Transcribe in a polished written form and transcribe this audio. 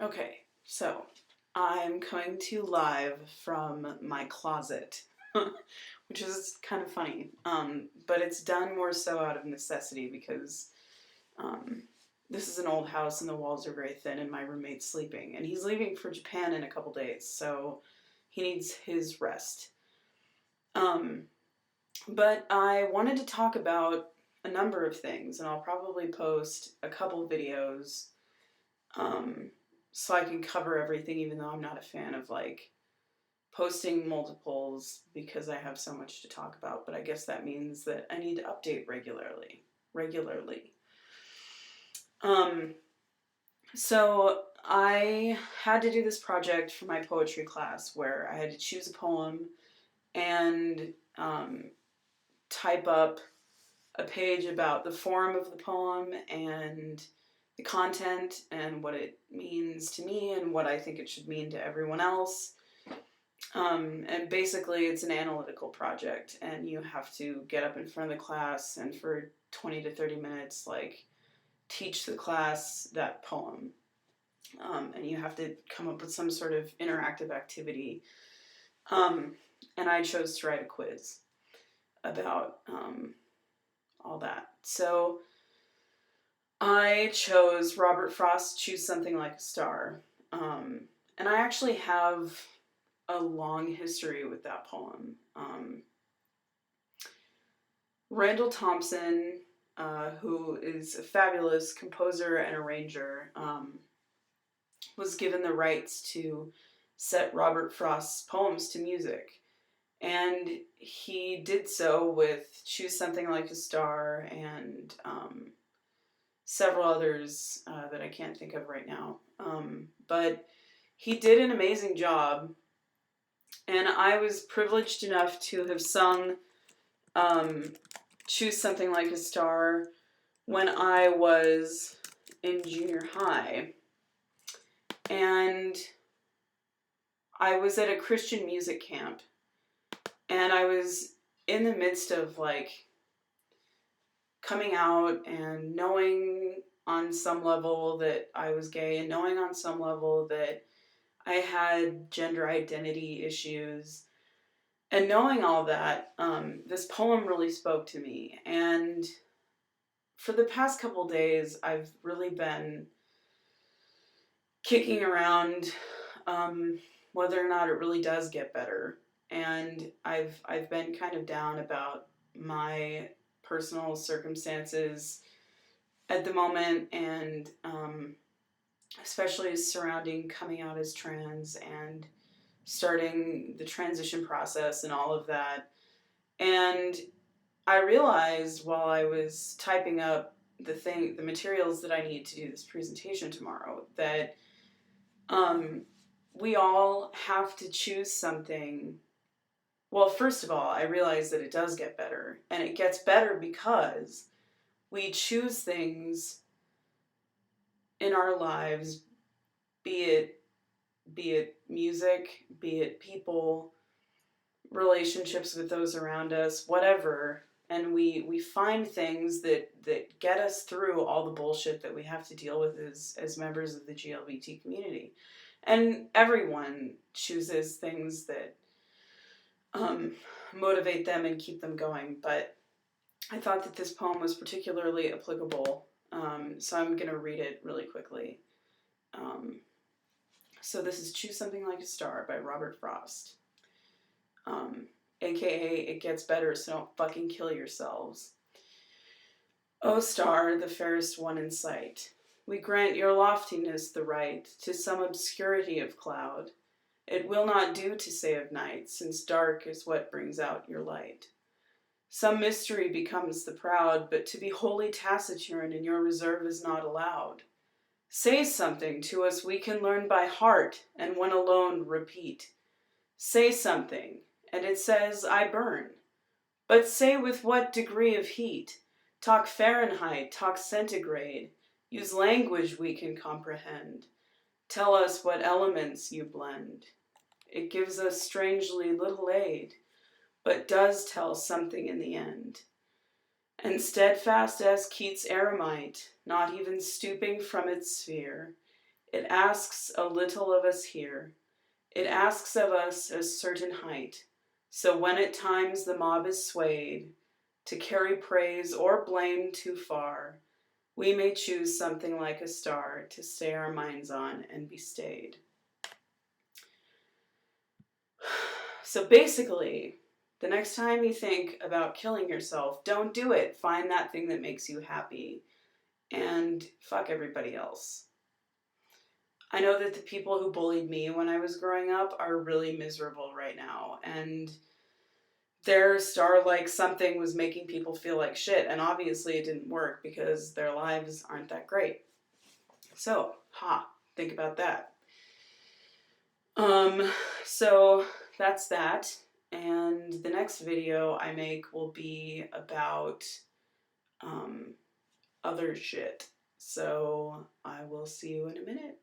Okay, so I'm coming to you live from my closet, which is kind of funny, but it's done more so out of necessity because um, this is an old house and the walls are very thin and my roommate's sleeping and he's leaving for Japan in a couple days, so he needs his rest. Um, but I wanted to talk about a number of things and I'll probably post a couple videos um, so I can cover everything, even though I'm not a fan of like posting multiples because I have so much to talk about. But I guess that means that I need to update regularly. Regularly. Um, so I had to do this project for my poetry class where I had to choose a poem and type up a page about the form of the poem and the content and what it means to me and what I think it should mean to everyone else. And basically, it's an analytical project, and you have to get up in front of the class and for 20 to 30 minutes, like, teach the class that poem. And you have to come up with some sort of interactive activity. And I chose to write a quiz about all that. So I chose Robert Frost's Choose Something Like a Star. And I actually have a long history with that poem. Randall Thompson, who is a fabulous composer and arranger, was given the rights to set Robert Frost's poems to music. And he did so with Choose Something Like a Star and several others that I can't think of right now. But he did an amazing job. And I was privileged enough to have sung Choose Something Like a Star when I was in junior high. And I was at a Christian music camp. And I was in the midst of like coming out and knowing on some level that I was gay and knowing on some level that I had gender identity issues. And knowing all that, this poem really spoke to me. And for the past couple days, I've really been kicking around whether or not it really does get better. And I've been kind of down about my personal circumstances at the moment, and especially surrounding coming out as trans and starting the transition process and all of that. And I realized while I was typing up the materials that I need to do this presentation tomorrow, that we all have to choose something. Well, first of all, I realized that it does get better, and it gets better because we choose things in our lives, be it music, be it people, relationships with those around us, whatever, and we find things that get us through all the bullshit that we have to deal with as members of the GLBT community. And everyone chooses things that motivate them and keep them going, but I thought that this poem was particularly applicable, so I'm going to read it really quickly. So this is Choose Something Like a Star by Robert Frost. AKA, it gets better, so don't fucking kill yourselves. O star, the fairest one in sight, we grant your loftiness the right to some obscurity of cloud. It will not do to say of night, since dark is what brings out your light. Some mystery becomes the proud, but to be wholly taciturn in your reserve is not allowed. Say something to us we can learn by heart, and when alone repeat. Say something, and it says, I burn. But say with what degree of heat. Talk Fahrenheit, talk centigrade. Use language we can comprehend. Tell us what elements you blend. It gives us strangely little aid, but does tell something in the end. And steadfast as Keats' eremite, not even stooping from its sphere, It asks a little of us here. It asks of us a certain height. So when at times the mob is swayed, to carry praise or blame too far, we may choose something like a star to stay our minds on and be stayed. So basically, the next time you think about killing yourself, don't do it. Find that thing that makes you happy and fuck everybody else. I know that the people who bullied me when I was growing up are really miserable right now, and their star-like something was making people feel like shit, and obviously it didn't work because their lives aren't that great. So, think about that. So that's that, and the next video I make will be about other shit. So I will see you in a minute.